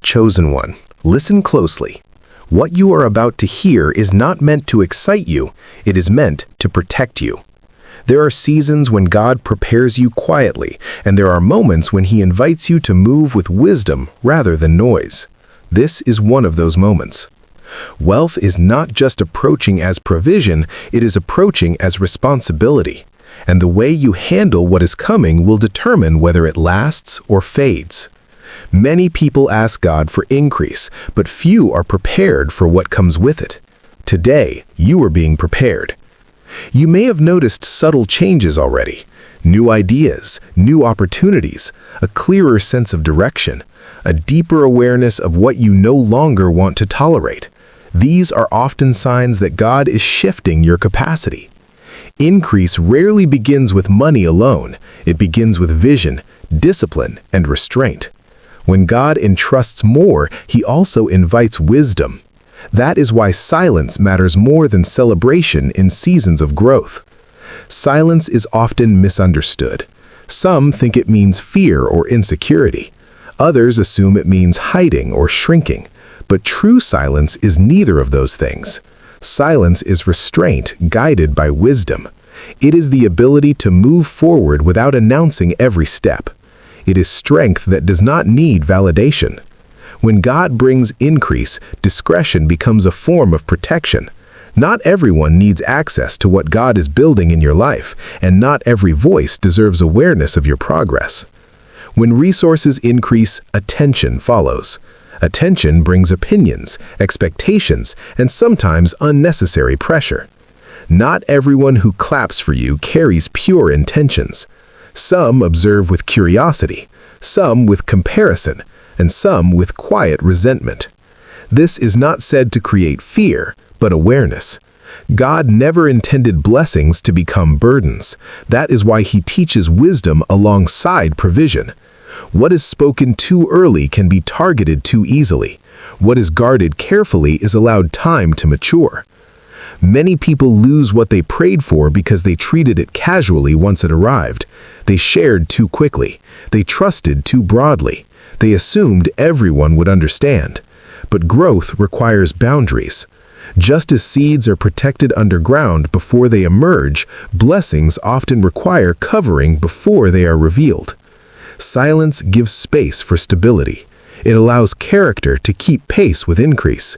chosen one, listen closely. What you are about to hear is not meant to excite you, it is meant to protect you. There are seasons when God prepares you quietly, and there are moments when He invites you to move with wisdom rather than noise. This is one of those moments. Wealth is not just approaching as provision, it is approaching as responsibility. And the way you handle what is coming will determine whether it lasts or fades. Many people ask God for increase, but few are prepared for what comes with it. Today, you are being prepared. You may have noticed subtle changes already. New ideas, new opportunities, a clearer sense of direction, a deeper awareness of what you no longer want to tolerate. These are often signs that God is shifting your capacity. Increase rarely begins with money alone. It begins with vision, discipline, and restraint. When God entrusts more, He also invites wisdom. That is why silence matters more than celebration in seasons of growth. Silence is often misunderstood. Some think it means fear or insecurity. Others assume it means hiding or shrinking. But true silence is neither of those things. Silence is restraint guided by wisdom. It is the ability to move forward without announcing every step. It is strength that does not need validation. When God brings increase, discretion becomes a form of protection. Not everyone needs access to what God is building in your life, and not every voice deserves awareness of your progress. When resources increase, attention follows. Attention brings opinions, expectations, and sometimes unnecessary pressure. Not everyone who claps for you carries pure intentions. Some observe with curiosity, some with comparison, and some with quiet resentment. This is not said to create fear, but awareness. God never intended blessings to become burdens. That is why He teaches wisdom alongside provision. What is spoken too early can be targeted too easily. What is guarded carefully is allowed time to mature. Many people lose what they prayed for because they treated it casually once it arrived. They shared too quickly. They trusted too broadly. They assumed everyone would understand. But growth requires boundaries. Just as seeds are protected underground before they emerge, blessings often require covering before they are revealed. Silence gives space for stability. It allows character to keep pace with increase.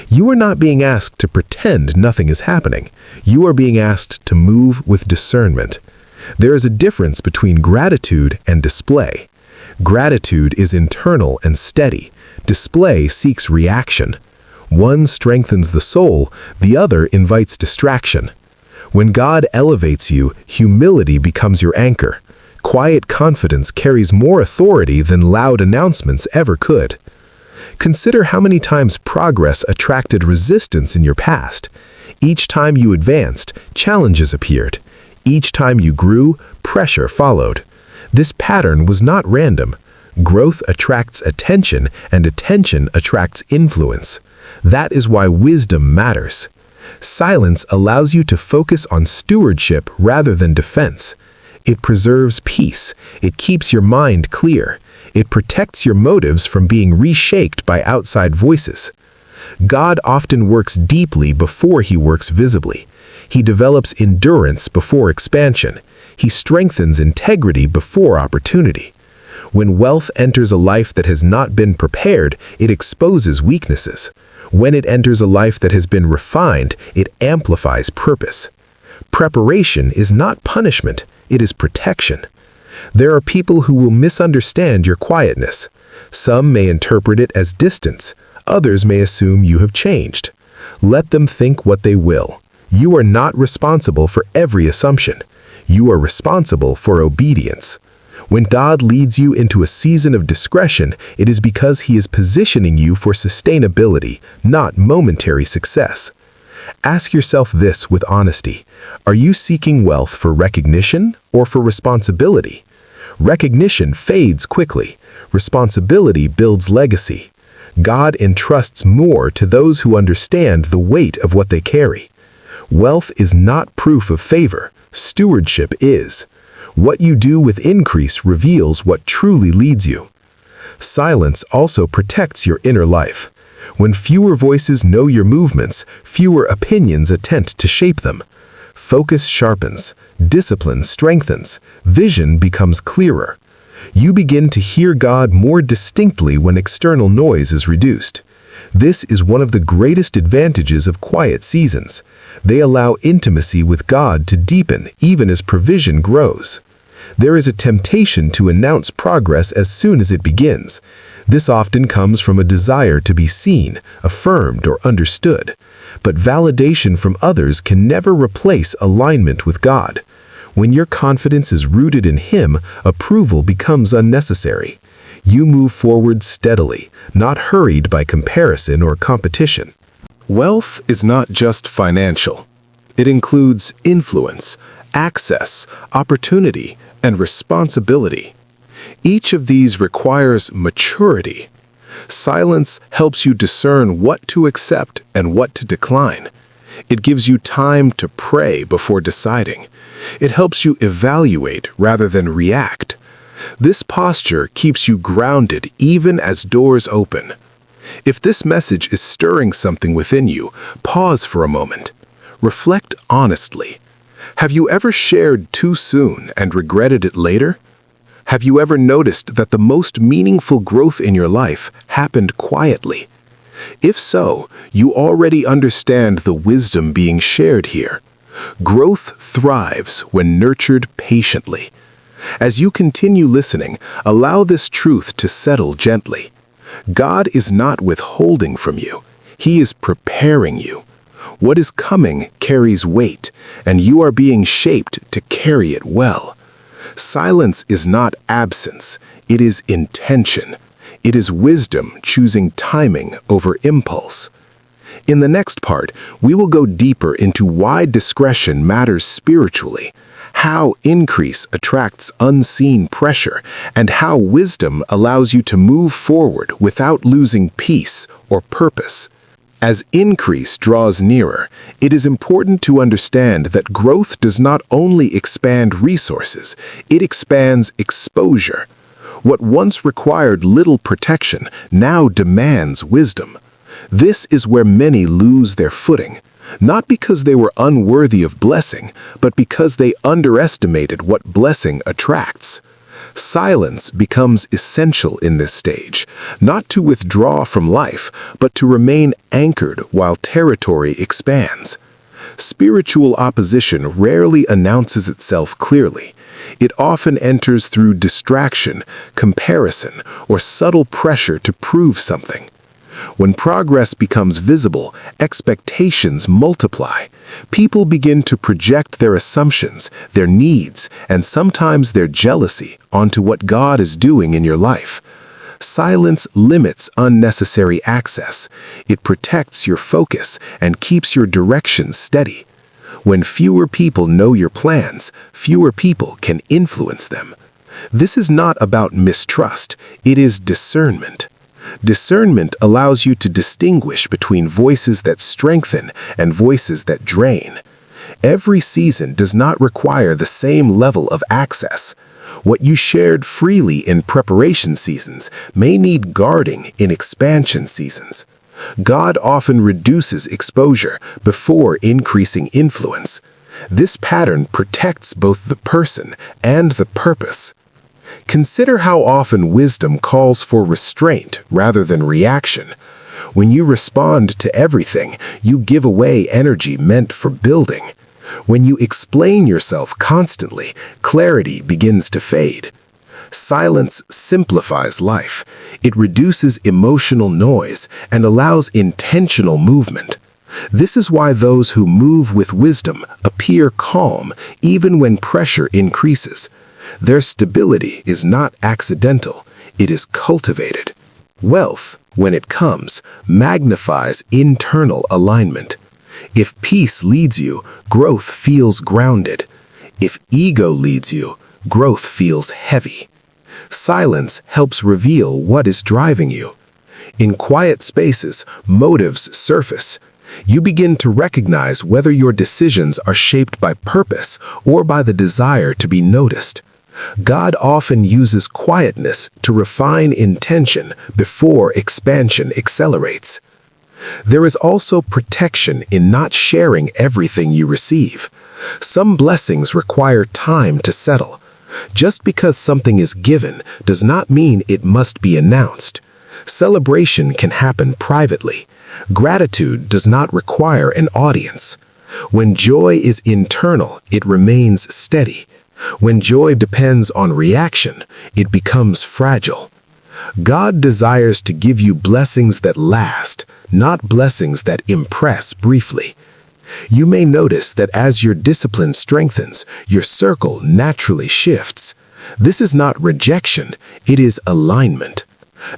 You are not being asked to pretend nothing is happening. You are being asked to move with discernment. There is a difference between gratitude and display. Gratitude is internal and steady. Display seeks reaction. One strengthens the soul, the other invites distraction. When God elevates you, humility becomes your anchor. Quiet confidence carries more authority than loud announcements ever could. Consider how many times progress attracted resistance in your past. Each time you advanced, challenges appeared. Each time you grew, pressure followed. This pattern was not random. Growth attracts attention, and attention attracts influence. That is why wisdom matters. Silence allows you to focus on stewardship rather than defense. It preserves peace. It keeps your mind clear. It protects your motives from being reshaped by outside voices. God often works deeply before He works visibly. He develops endurance before expansion. He strengthens integrity before opportunity. When wealth enters a life that has not been prepared, it exposes weaknesses. When it enters a life that has been refined, it amplifies purpose. Preparation is not punishment, it is protection. There are people who will misunderstand your quietness. Some may interpret it as distance. Others may assume you have changed. Let them think what they will. You are not responsible for every assumption. You are responsible for obedience. When God leads you into a season of discretion, it is because He is positioning you for sustainability, not momentary success. Ask yourself this with honesty. Are you seeking wealth for recognition or for responsibility? Recognition fades quickly. Responsibility builds legacy. God entrusts more to those who understand the weight of what they carry. Wealth is not proof of favor. Stewardship is. What you do with increase reveals what truly leads you. Silence also protects your inner life. When fewer voices know your movements, fewer opinions attempt to shape them. Focus sharpens, discipline strengthens, vision becomes clearer. You begin to hear God more distinctly when external noise is reduced. This is one of the greatest advantages of quiet seasons. They allow intimacy with God to deepen even as provision grows. There is a temptation to announce progress as soon as it begins. This often comes from a desire to be seen, affirmed, or understood. But validation from others can never replace alignment with God. When your confidence is rooted in Him, approval becomes unnecessary. You move forward steadily, not hurried by comparison or competition. Wealth is not just financial. It includes influence, access, opportunity, and responsibility. Each of these requires maturity. Silence helps you discern what to accept and what to decline. It gives you time to pray before deciding. It helps you evaluate rather than react. This posture keeps you grounded even as doors open. If this message is stirring something within you, pause for a moment. Reflect honestly. Have you ever shared too soon and regretted it later? Have you ever noticed that the most meaningful growth in your life happened quietly? If so, you already understand the wisdom being shared here. Growth thrives when nurtured patiently. As you continue listening, allow this truth to settle gently. God is not withholding from you. He is preparing you. What is coming carries weight, and you are being shaped to carry it well. Silence is not absence, it is intention. It is wisdom choosing timing over impulse. In the next part, we will go deeper into why discretion matters spiritually, how increase attracts unseen pressure, and how wisdom allows you to move forward without losing peace or purpose. As increase draws nearer, it is important to understand that growth does not only expand resources, it expands exposure. What once required little protection now demands wisdom. This is where many lose their footing, not because they were unworthy of blessing, but because they underestimated what blessing attracts. Silence becomes essential in this stage, not to withdraw from life, but to remain anchored while territory expands. Spiritual opposition rarely announces itself clearly. It often enters through distraction, comparison, or subtle pressure to prove something. When progress becomes visible, expectations multiply. People begin to project their assumptions, their needs, and sometimes their jealousy onto what God is doing in your life. Silence limits unnecessary access. It protects your focus and keeps your direction steady. When fewer people know your plans, fewer people can influence them. This is not about mistrust, it is discernment. Discernment allows you to distinguish between voices that strengthen and voices that drain. Every season does not require the same level of access. What you shared freely in preparation seasons may need guarding in expansion seasons. God often reduces exposure before increasing influence. This pattern protects both the person and the purpose. Consider how often wisdom calls for restraint rather than reaction. When you respond to everything, you give away energy meant for building. When you explain yourself constantly, clarity begins to fade. Silence simplifies life. It reduces emotional noise and allows intentional movement. This is why those who move with wisdom appear calm even when pressure increases. Their stability is not accidental, it is cultivated. Wealth, when it comes, magnifies internal alignment. If peace leads you, growth feels grounded. If ego leads you, growth feels heavy. Silence helps reveal what is driving you. In quiet spaces, motives surface. You begin to recognize whether your decisions are shaped by purpose or by the desire to be noticed. God often uses quietness to refine intention before expansion accelerates. There is also protection in not sharing everything you receive. Some blessings require time to settle. Just because something is given does not mean it must be announced. Celebration can happen privately. Gratitude does not require an audience. When joy is internal, it remains steady. When joy depends on reaction, it becomes fragile. God desires to give you blessings that last, not blessings that impress briefly. You may notice that as your discipline strengthens, your circle naturally shifts. This is not rejection, it is alignment.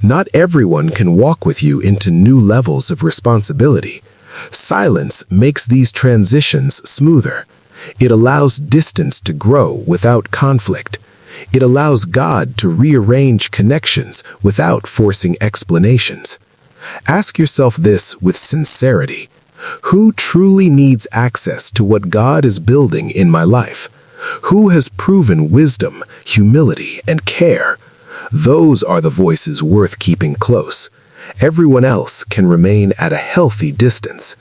Not everyone can walk with you into new levels of responsibility. Silence makes these transitions smoother. It allows distance to grow without conflict. It allows God to rearrange connections without forcing explanations. Ask yourself this with sincerity. Who truly needs access to what God is building in my life? Who has proven wisdom, humility, and care? Those are the voices worth keeping close. Everyone else can remain at a healthy distance.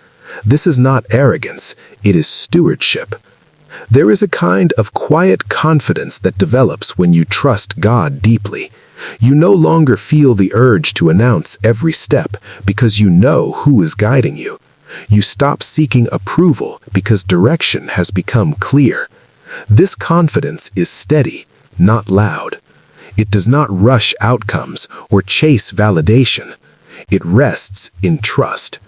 This is not arrogance, it is stewardship. There is a kind of quiet confidence that develops when you trust God deeply. You no longer feel the urge to announce every step because you know who is guiding you. You stop seeking approval because direction has become clear. This confidence is steady, not loud. It does not rush outcomes or chase validation. It rests in trust.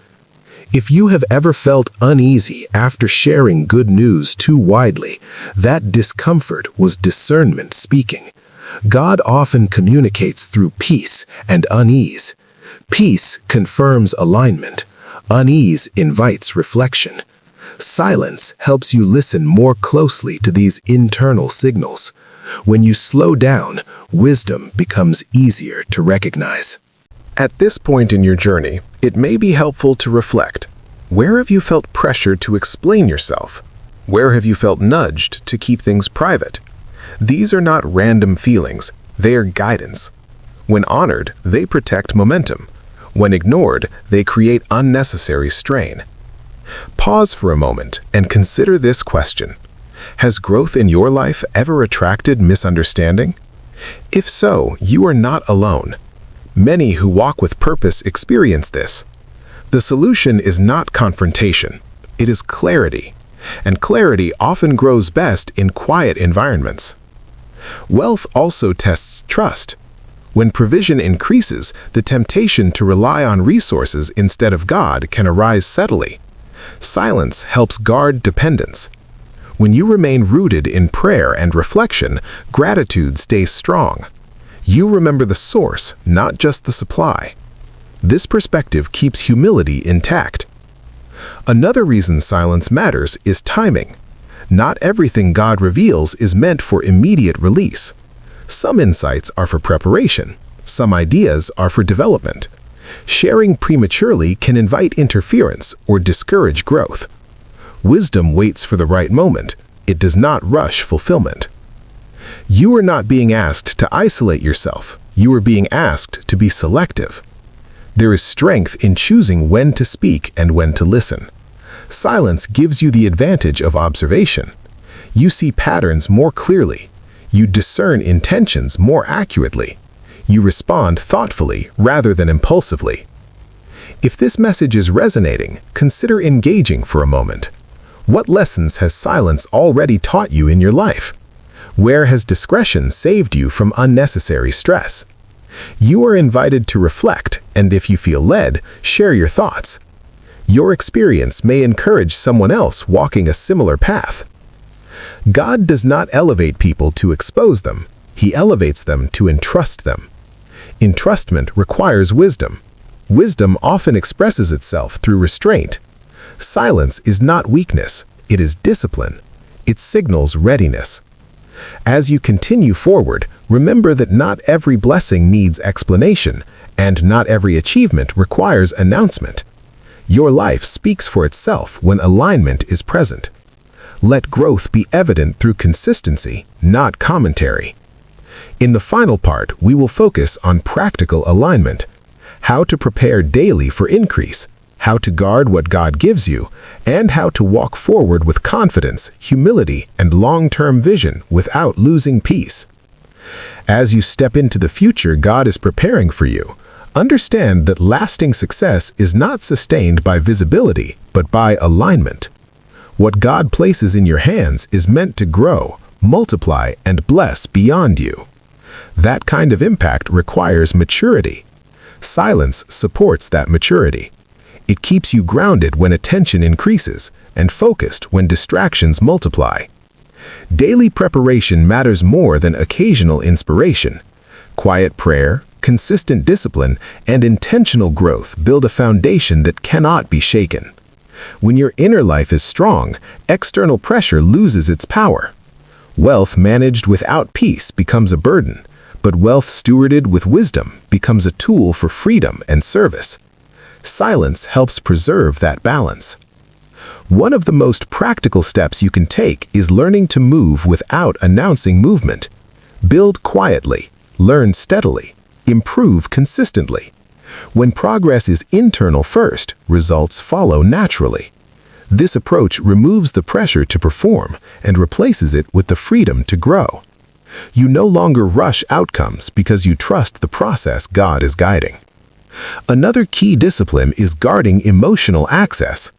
If you have ever felt uneasy after sharing good news too widely, that discomfort was discernment speaking. God often communicates through peace and unease. Peace confirms alignment. Unease invites reflection. Silence helps you listen more closely to these internal signals. When you slow down, wisdom becomes easier to recognize. At this point in your journey, it may be helpful to reflect. Where have you felt pressure to explain yourself? Where have you felt nudged to keep things private? These are not random feelings, they are guidance. When honored, they protect momentum. When ignored, they create unnecessary strain. Pause for a moment and consider this question. Has growth in your life ever attracted misunderstanding? If so, you are not alone. Many who walk with purpose experience this. The solution is not confrontation, it is clarity, and clarity often grows best in quiet environments. Wealth also tests trust. When provision increases, the temptation to rely on resources instead of God can arise subtly. Silence helps guard dependence. When you remain rooted in prayer and reflection, gratitude stays strong. You remember the source, not just the supply. This perspective keeps humility intact. Another reason silence matters is timing. Not everything God reveals is meant for immediate release. Some insights are for preparation. Some ideas are for development. Sharing prematurely can invite interference or discourage growth. Wisdom waits for the right moment. It does not rush fulfillment. You are not being asked to isolate yourself. You are being asked to be selective. There is strength in choosing when to speak and when to listen. Silence gives you the advantage of observation. You see patterns more clearly. You discern intentions more accurately. You respond thoughtfully rather than impulsively. If this message is resonating, consider engaging for a moment. What lessons has silence already taught you in your life? Where has discretion saved you from unnecessary stress? You are invited to reflect, and if you feel led, share your thoughts. Your experience may encourage someone else walking a similar path. God does not elevate people to expose them. He elevates them to entrust them. Entrustment requires wisdom. Wisdom often expresses itself through restraint. Silence is not weakness, it is discipline. It signals readiness. As you continue forward, remember that not every blessing needs explanation, and not every achievement requires announcement. Your life speaks for itself when alignment is present. Let growth be evident through consistency, not commentary. In the final part, we will focus on practical alignment, how to prepare daily for increase, how to guard what God gives you, and how to walk forward with confidence, humility, and long-term vision without losing peace. As you step into the future God is preparing for you, understand that lasting success is not sustained by visibility, but by alignment. What God places in your hands is meant to grow, multiply, and bless beyond you. That kind of impact requires maturity. Silence supports that maturity. It keeps you grounded when attention increases and focused when distractions multiply. Daily preparation matters more than occasional inspiration. Quiet prayer, consistent discipline, and intentional growth build a foundation that cannot be shaken. When your inner life is strong, external pressure loses its power. Wealth managed without peace becomes a burden, but wealth stewarded with wisdom becomes a tool for freedom and service. Silence helps preserve that balance. One of the most practical steps you can take is learning to move without announcing movement. Build quietly, learn steadily, improve consistently. When progress is internal first, results follow naturally. This approach removes the pressure to perform and replaces it with the freedom to grow. You no longer rush outcomes because you trust the process God is guiding. Another key discipline is guarding emotional access.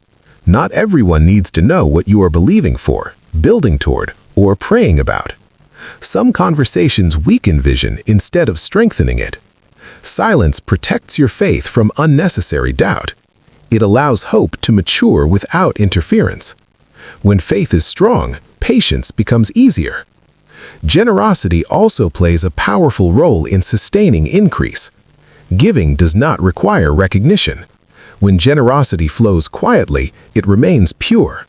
Not everyone needs to know what you are believing for, building toward, or praying about. Some conversations weaken vision instead of strengthening it. Silence protects your faith from unnecessary doubt. It allows hope to mature without interference. When faith is strong, patience becomes easier. Generosity also plays a powerful role in sustaining increase. Giving does not require recognition. When generosity flows quietly, it remains pure.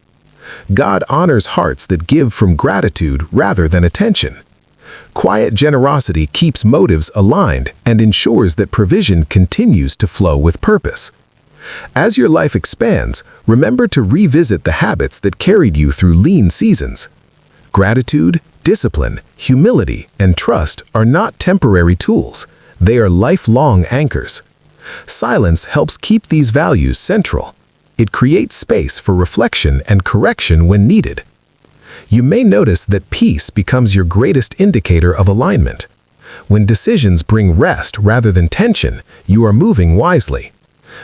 God honors hearts that give from gratitude rather than attention. Quiet generosity keeps motives aligned and ensures that provision continues to flow with purpose. As your life expands, remember to revisit the habits that carried you through lean seasons. Gratitude, discipline, humility, and trust are not temporary tools. They are lifelong anchors. Silence helps keep these values central. It creates space for reflection and correction when needed. You may notice that peace becomes your greatest indicator of alignment. When decisions bring rest rather than tension, you are moving wisely.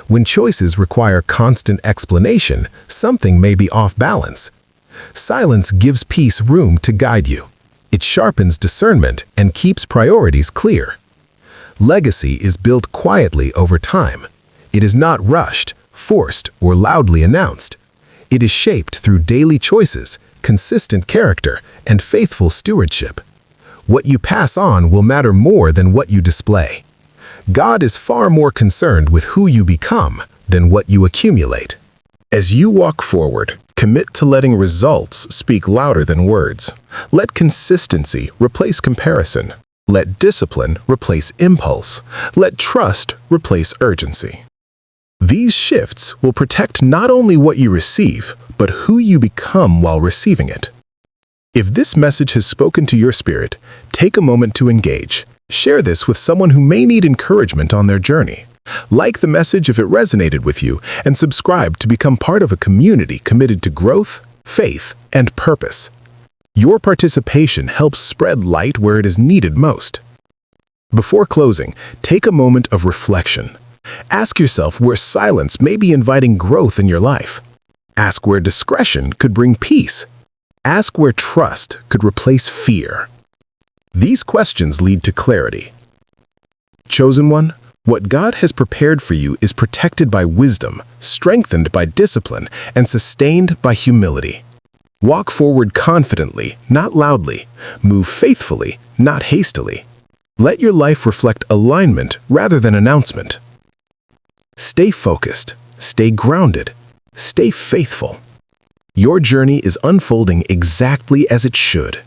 When choices require constant explanation, something may be off balance. Silence gives peace room to guide you. It sharpens discernment and keeps priorities clear. Legacy is built quietly over time. It is not rushed, forced, or loudly announced. It is shaped through daily choices, consistent character, and faithful stewardship. What you pass on will matter more than what you display. God is far more concerned with who you become than what you accumulate. As you walk forward, commit to letting results speak louder than words. Let consistency replace comparison. Let discipline replace impulse. Let trust replace urgency. These shifts will protect not only what you receive, but who you become while receiving it. If this message has spoken to your spirit, take a moment to engage. Share this with someone who may need encouragement on their journey. Like the message if it resonated with you, and subscribe to become part of a community committed to growth, faith, and purpose. Your participation helps spread light where it is needed most. Before closing, take a moment of reflection. Ask yourself where silence may be inviting growth in your life. Ask where discretion could bring peace. Ask where trust could replace fear. These questions lead to clarity. Chosen one, what God has prepared for you is protected by wisdom, strengthened by discipline, and sustained by humility. Walk forward confidently, not loudly. Move faithfully, not hastily. Let your life reflect alignment rather than announcement. Stay focused, stay grounded, stay faithful. Your journey is unfolding exactly as it should.